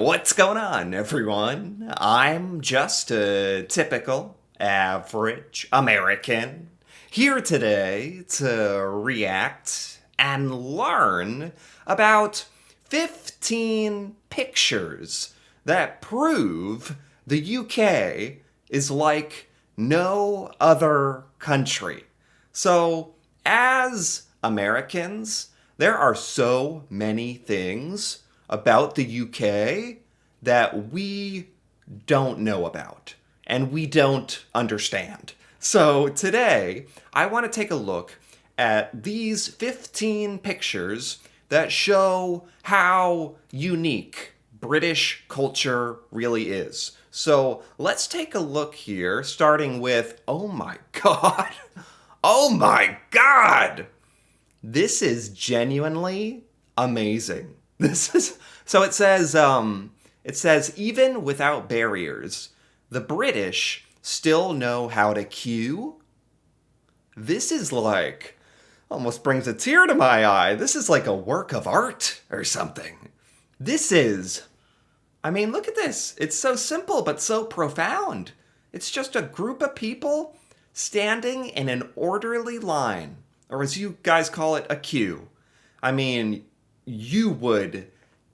What's going on, everyone? I'm just a typical, average American here today to react and learn about 15 pictures that prove the UK is like no other country. So, as Americans, there are so many things about the UK that we don't know about and we don't understand. So today, I want to take a look at these 15 pictures that show how unique British culture really is. So let's take a look here, starting with, oh my God, oh my God, this is genuinely amazing. This is so it says even without barriers, the British still know how to queue. This is like almost brings a tear to my eye. This is like a work of art or something. This is I mean, look at this. It's so simple but so profound. It's just a group of people standing in an orderly line, or as you guys call it, a queue. I mean, you would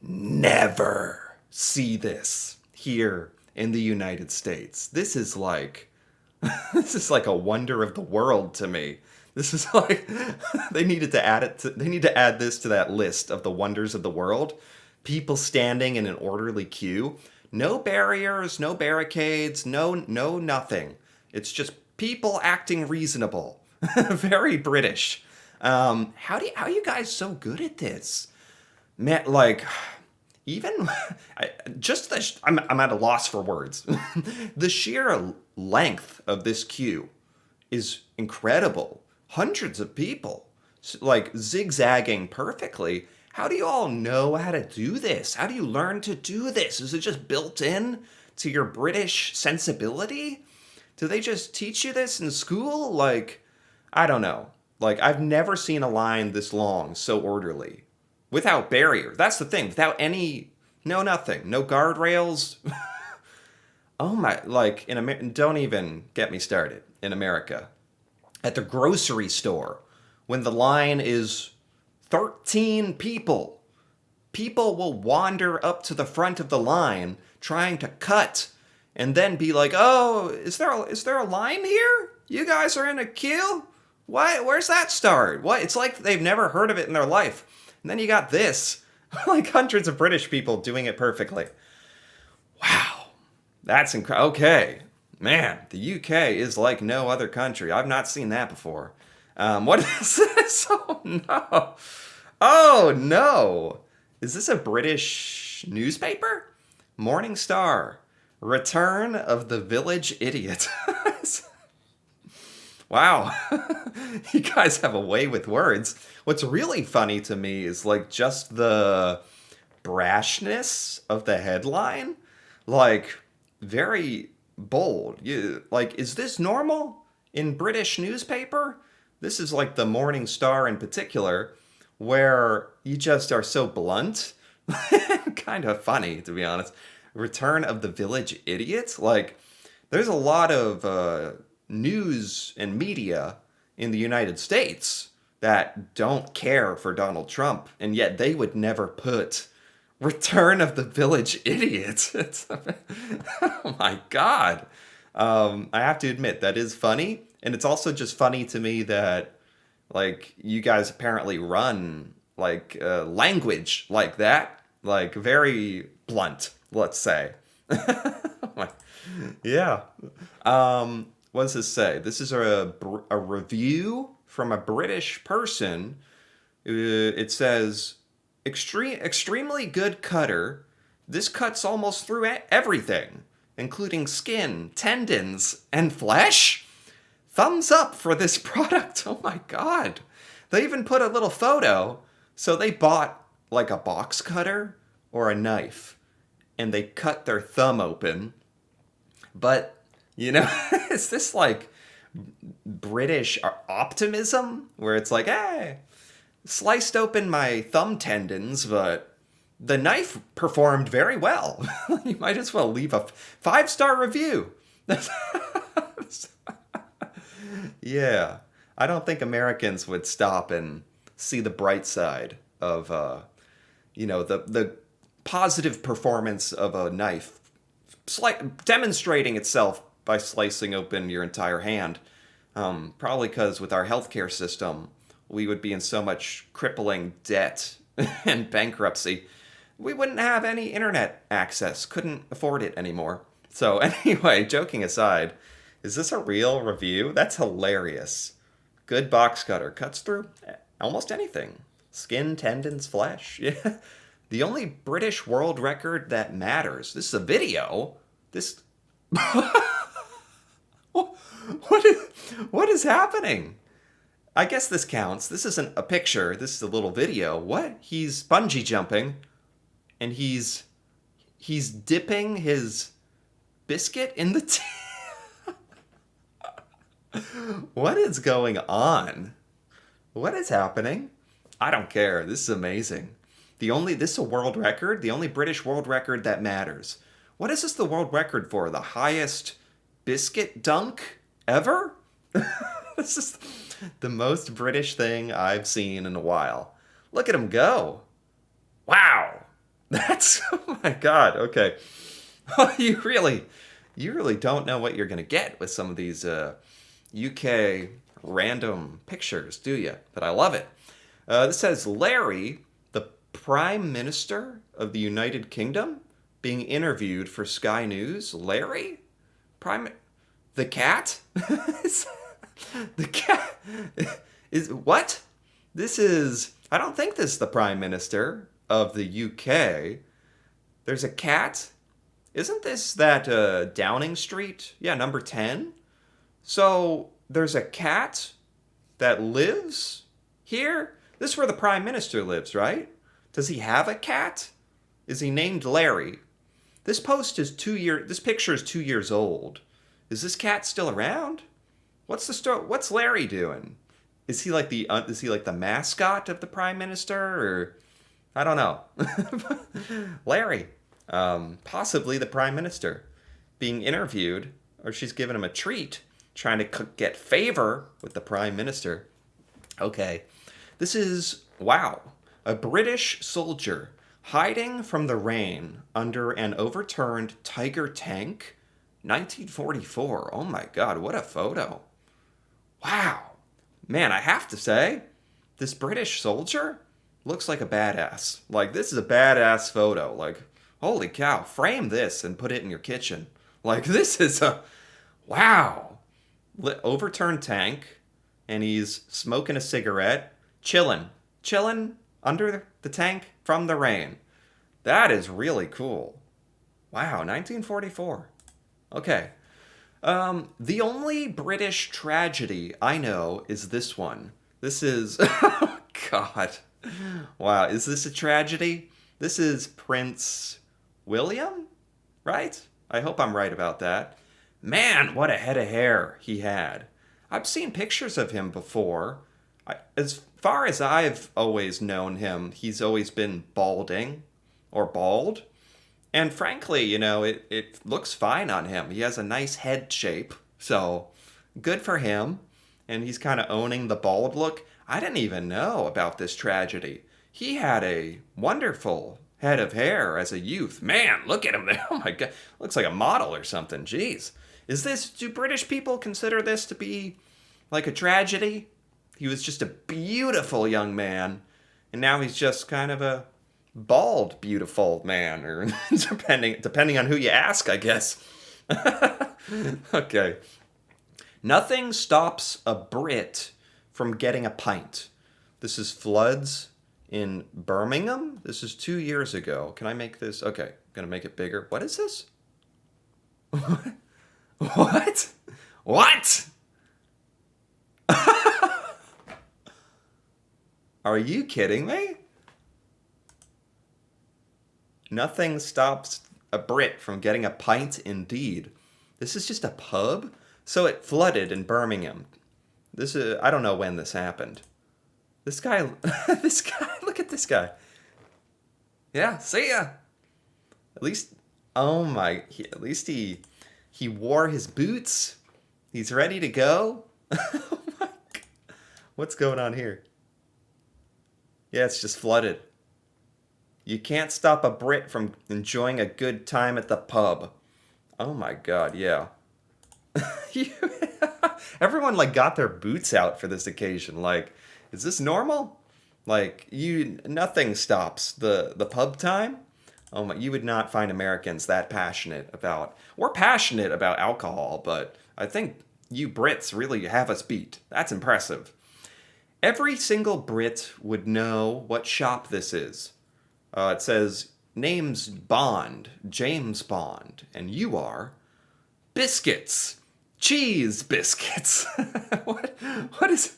never see this here in the United States. This is like this is like a wonder of the world to me. This is like they need to add this to that list of the wonders of the world. People standing in an orderly queue. No barriers, no barricades, no nothing. It's just people acting reasonable. Very British. How are you guys so good at this? Man, like even I'm at a loss for words. The sheer length of this queue is incredible. Hundreds of people like zigzagging perfectly. How do you all know how to do this? How do you learn to do this? Is it just built in to your British sensibility? Do they just teach you this in school? Like, I don't know. Like, I've never seen a line this long, so orderly. Without barrier. That's the thing. Without any, no nothing. No guardrails. Oh my, like, in America, don't even get me started. In America. At the grocery store, when the line is 13 people. People will wander up to the front of the line trying to cut and then be like, "Oh, is there a line here? You guys are in a queue? Why? Where's that start? What? It's like they've never heard of it in their life." And then you got this, like hundreds of British people doing it perfectly. Wow. That's incredible. Okay. Man, the UK is like no other country. I've not seen that before. What is this? Oh no. Oh no. Is this a British newspaper? Morning Star. Return of the Village Idiot. Wow. You guys have a way with words. What's really funny to me is like just the brashness of the headline. Like very bold. Is this normal in British newspaper? This is like the Morning Star in particular, where you just are so blunt. Kind of funny, to be honest. Return of the Village Idiot? Like, there's a lot of news and media in the United States that don't care for Donald Trump, and yet they would never put Return of the Village Idiot. Oh my God. I have to admit, that is funny. And it's also just funny to me that, like, you guys apparently run, like, language like that. Like, very blunt, let's say. Yeah. What does this say? This is a review from a British person. It says, extremely good cutter. This cuts almost through everything, including skin, tendons, and flesh. Thumbs up for this product. Oh my God. They even put a little photo. So they bought like a box cutter or a knife and they cut their thumb open. But, is this like British optimism where it's like, hey, sliced open my thumb tendons, but the knife performed very well. You might as well leave a 5-star review. Yeah, I don't think Americans would stop and see the bright side of, the positive performance of a knife, demonstrating itself by slicing open your entire hand. Probably because with our healthcare system, we would be in so much crippling debt and bankruptcy. We wouldn't have any internet access, couldn't afford it anymore. So anyway, joking aside, is this a real review? That's hilarious. Good box cutter. Cuts through almost anything. Skin, tendons, flesh. Yeah. The only British world record that matters. This is a video. This... what is happening? I guess this counts. This isn't a picture. This is a little video. What? He's bungee jumping, and he's dipping his biscuit in the tea. What is going on? What is happening? I don't care. This is amazing. This is a world record. The only British world record that matters. What is this the world record for? The highest biscuit dunk ever? This is the most British thing I've seen in a while. Look at him go. Wow. That's, oh my God. Okay. You really don't know what you're going to get with some of these UK random pictures, do you? But I love it. This says Larry, the Prime Minister of the United Kingdom, being interviewed for Sky News. Larry? The cat? The cat is what? This is, I don't think this is the Prime Minister of the UK. There's a cat. Isn't this that Downing Street? Yeah, number 10. So there's a cat that lives here? This is where the Prime Minister lives, right? Does he have a cat? Is he named Larry? This picture is 2 years old. Is this cat still around? What's the story? What's Larry doing? Is he like the mascot of the Prime Minister, or I don't know. Larry, possibly the Prime Minister, being interviewed, or she's giving him a treat, trying to get favor with the Prime Minister. Okay, this is, wow, a British soldier hiding from the rain under an overturned Tiger tank. 1944. Oh my God, what a photo. Wow. Man, I have to say, this British soldier looks like a badass. Like, this is a badass photo. Like, holy cow, frame this and put it in your kitchen. Like, this is a, wow. Overturned tank, and he's smoking a cigarette, chilling under the tank from the rain. That is really cool. Wow, 1944. Okay. The only British tragedy I know is this one. This is, oh God. Wow, is this a tragedy? This is Prince William, right? I hope I'm right about that. Man, what a head of hair he had. I've seen pictures of him before. As far as I've always known him, he's always been balding or bald. And frankly, it looks fine on him. He has a nice head shape, so good for him. And he's kind of owning the bald look. I didn't even know about this tragedy. He had a wonderful head of hair as a youth. Man, look at him there. Oh my God. Looks like a model or something. Jeez. Do British people consider this to be like a tragedy? He was just a beautiful young man, and now he's just kind of a bald, beautiful man, or depending on who you ask, I guess. Okay. Nothing stops a Brit from getting a pint. This is floods in Birmingham. This is 2 years ago. Can I make this? Okay, I'm gonna make it bigger. What is this? What? What? Are you kidding me? Nothing stops a Brit from getting a pint, indeed. This is just a pub? So it flooded in Birmingham. I don't know when this happened. This guy, look at this guy. Yeah, see ya. At least, oh my, at least he wore his boots. He's ready to go. Oh my, what's going on here? Yeah, it's just flooded. You can't stop a Brit from enjoying a good time at the pub. Oh my god, yeah. You- Everyone like got their boots out for this occasion. Like, is this normal? Like, nothing stops the pub time. Oh my, you would not find Americans that passionate about. We're passionate about alcohol, but I think you Brits really have us beat. That's impressive. Every single Brit would know what shop this is. It says name's Bond, James Bond, and you are biscuits. Cheese biscuits. what what is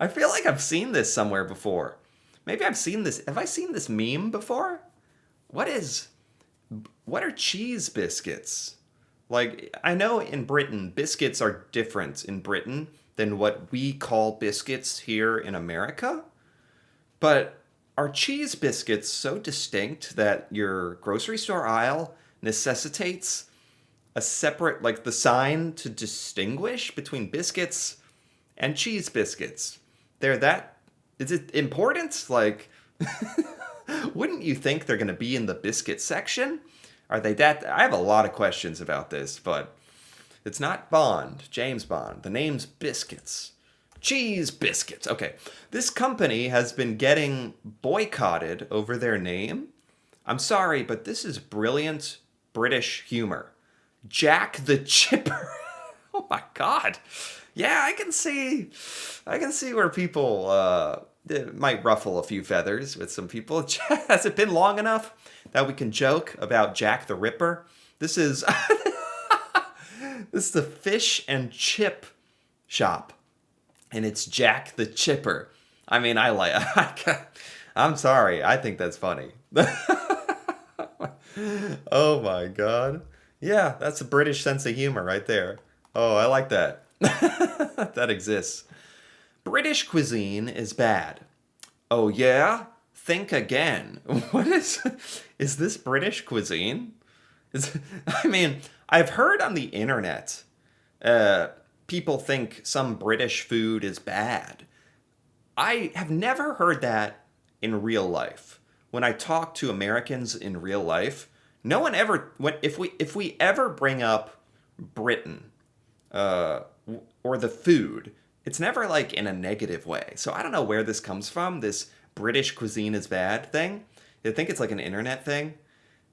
I feel like I've seen this somewhere before. Maybe I've seen this. Have I seen this meme before? What is what are cheese biscuits? Like, I know in Britain biscuits are different in Britain than what we call biscuits here in America, but are cheese biscuits so distinct that your grocery store aisle necessitates a separate, like the sign to distinguish between biscuits and cheese biscuits? They're that. Is it important? Like, wouldn't you think they're going to be in the biscuit section? Are they that? I have a lot of questions about this, but it's not Bond, James Bond. The name's Biscuits. Cheese biscuits. Okay. This company has been getting boycotted over their name. I'm sorry, but this is brilliant British humor. Jack the Chipper. Oh my god. Yeah, I can see where people it might ruffle a few feathers with some people. Has it been long enough that we can joke about Jack the Ripper? This is this is the fish and chip shop, and it's Jack the Chipper. I mean, I'm sorry. I think that's funny. Oh my god. Yeah, that's a British sense of humor right there. Oh, I like that. That exists. British cuisine is bad. Oh yeah? Think again. What is this British cuisine? I mean, I've heard on the internet, uh, people think some British food is bad. I have never heard that in real life. When I talk to Americans in real life, no one ever if we ever bring up Britain, or the food, it's never like in a negative way. So I don't know where this comes from. This British cuisine is bad thing. I think it's like an internet thing.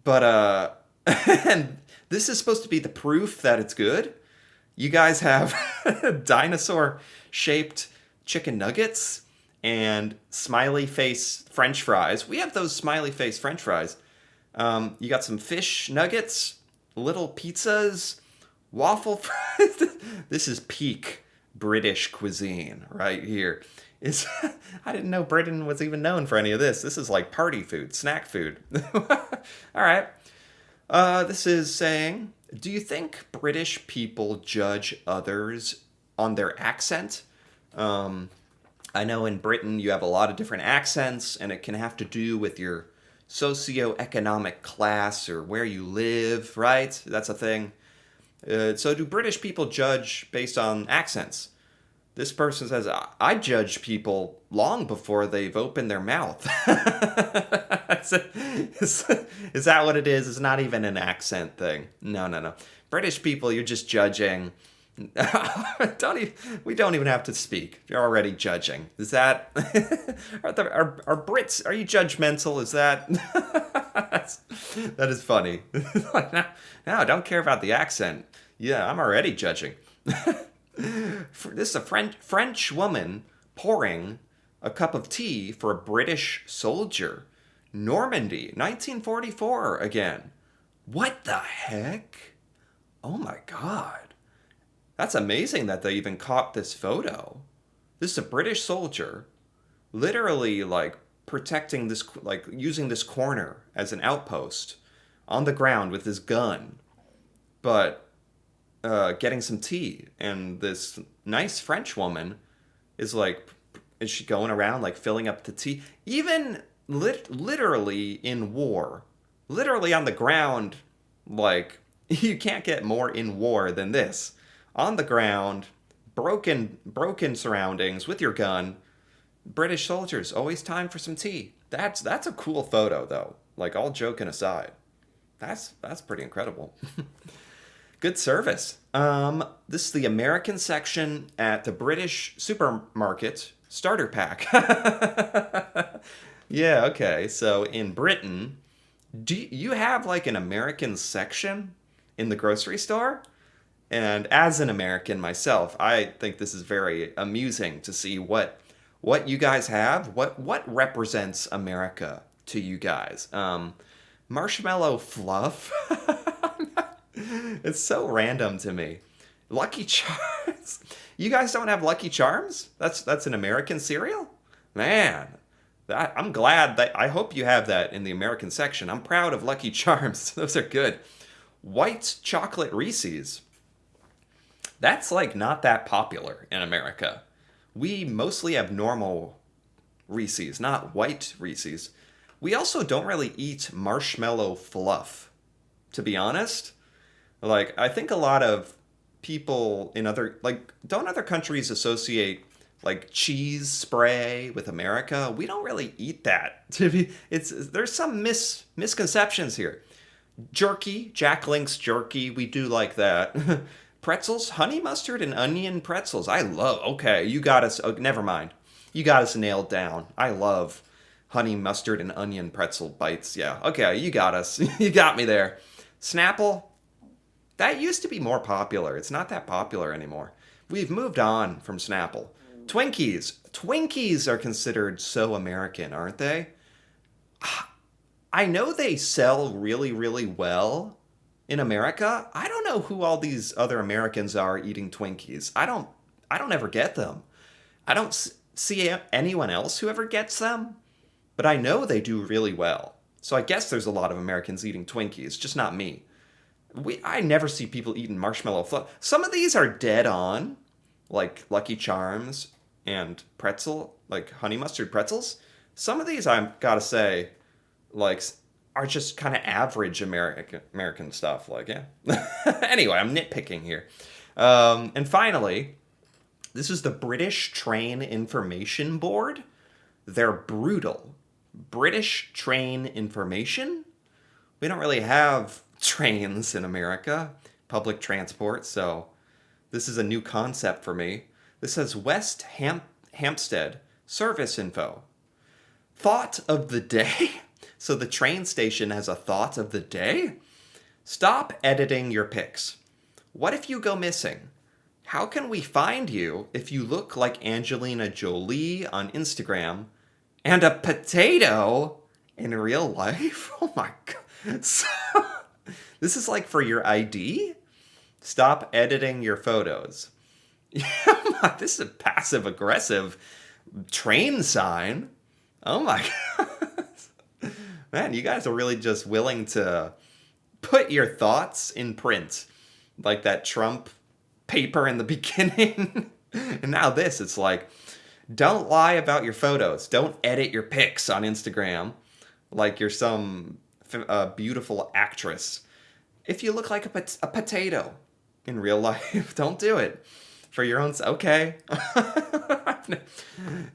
But and this is supposed to be the proof that it's good. You guys have dinosaur shaped chicken nuggets and smiley face French fries. We have those smiley face French fries. You got some fish nuggets, little pizzas, waffle fries. This is peak British cuisine right here. Is I didn't know Britain was even known for any of this. This is like party food, snack food. All right. This is saying, do you think British people judge others on their accent? I know in Britain you have a lot of different accents, and it can have to do with your socioeconomic class or where you live, right? That's a thing. So do British people judge based on accents? This person says, I judge people long before they've opened their mouth. Is that what it is? It's not even an accent thing. No, no, no. British people, you're just judging. We don't even have to speak. You're already judging. Is that are Brits? Are you judgmental? Is that that is funny? Like, no, I don't care about the accent. Yeah, I'm already judging. This is a French woman pouring a cup of tea for a British soldier. Normandy, 1944 again. What the heck? Oh my god. That's amazing that they even caught this photo. This is a British soldier literally like protecting this, like using this corner as an outpost on the ground with his gun. But getting some tea, and this nice French woman is like, is she going around like filling up the tea? Even literally in war, literally on the ground. Like, you can't get more in war than this. On the ground, broken surroundings with your gun. British soldiers, always time for some tea. That's a cool photo though. Like, all joking aside, that's pretty incredible. Good service. This is the American section at the British supermarket starter pack. Yeah, okay. So in Britain, do you have like an American section in the grocery store? And as an American myself, I think this is very amusing to see what you guys have. What represents America to you guys? Marshmallow fluff. It's so random to me. Lucky Charms. You guys don't have Lucky Charms? That's an American cereal? Man, I'm glad that I hope you have that in the American section. I'm proud of Lucky Charms. Those are good. White chocolate Reese's. That's like not that popular in America. We mostly have normal Reese's, not white Reese's. We also don't really eat marshmallow fluff, to be honest. Like, I think a lot of people in other, like, don't other countries associate like cheese spray with America? We don't really eat that. To be, there's some misconceptions here. Jerky, Jack Link's jerky, we do like that. Pretzels, honey mustard and onion pretzels. I love. Okay, you got us. Oh, never mind. You got us nailed down. I love honey mustard and onion pretzel bites. Yeah. Okay, you got us. You got me there. Snapple. That used to be more popular. It's not that popular anymore. We've moved on from Snapple. Twinkies. Twinkies are considered so American, aren't they? I know they sell really, really well in America. I don't know who all these other Americans are eating Twinkies. I don't ever get them. I don't see anyone else who ever gets them, but I know they do really well. So I guess there's a lot of Americans eating Twinkies, just not me. I never see people eating marshmallow fluff. Some of these are dead on, like Lucky Charms and pretzel, like honey mustard pretzels. Some of these, I've got to say, like, are just kind of average American stuff. Like, yeah. Anyway, I'm nitpicking here. And finally, this is the British Train Information Board. They're brutal. British Train Information? We don't really have trains in America, public transport, so this is a new concept for me. This says West Hampstead Service Info. Thought of the day? So the train station has a thought of the day? Stop editing your pics. What if you go missing? How can we find you if you look like Angelina Jolie on Instagram and a potato in real life? Oh my god. So, this is like for your ID? Stop editing your photos. Yeah, this is a passive aggressive train sign. Oh my god. Man, you guys are really just willing to put your thoughts in print. Like that Trump paper in the beginning. And now this, it's like, don't lie about your photos. Don't edit your pics on Instagram like you're some beautiful actress. If you look like a potato in real life, don't do it. For your own... Okay.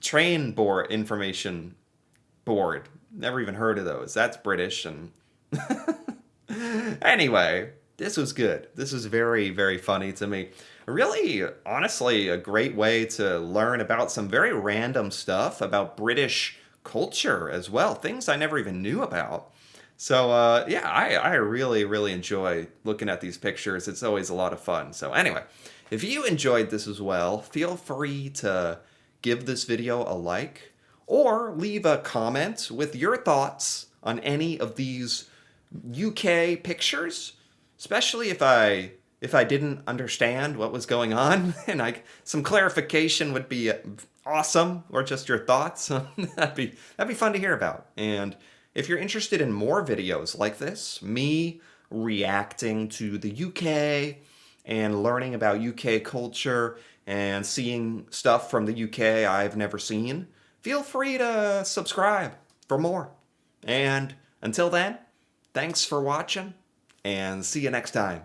Train board information board. Never even heard of those. That's British. And anyway, this was good. This was very, very funny to me. Really, honestly, a great way to learn about some very random stuff about British culture as well. Things I never even knew about. So, yeah, I really, really enjoy looking at these pictures. It's always a lot of fun. So anyway, if you enjoyed this as well, feel free to give this video a like or leave a comment with your thoughts on any of these UK pictures, especially if I didn't understand what was going on, and some clarification would be awesome, or just your thoughts. that'd be fun to hear about. And if you're interested in more videos like this, me reacting to the UK and learning about UK culture and seeing stuff from the UK I've never seen, feel free to subscribe. for more. And until then, thanks for watching, and see you next time.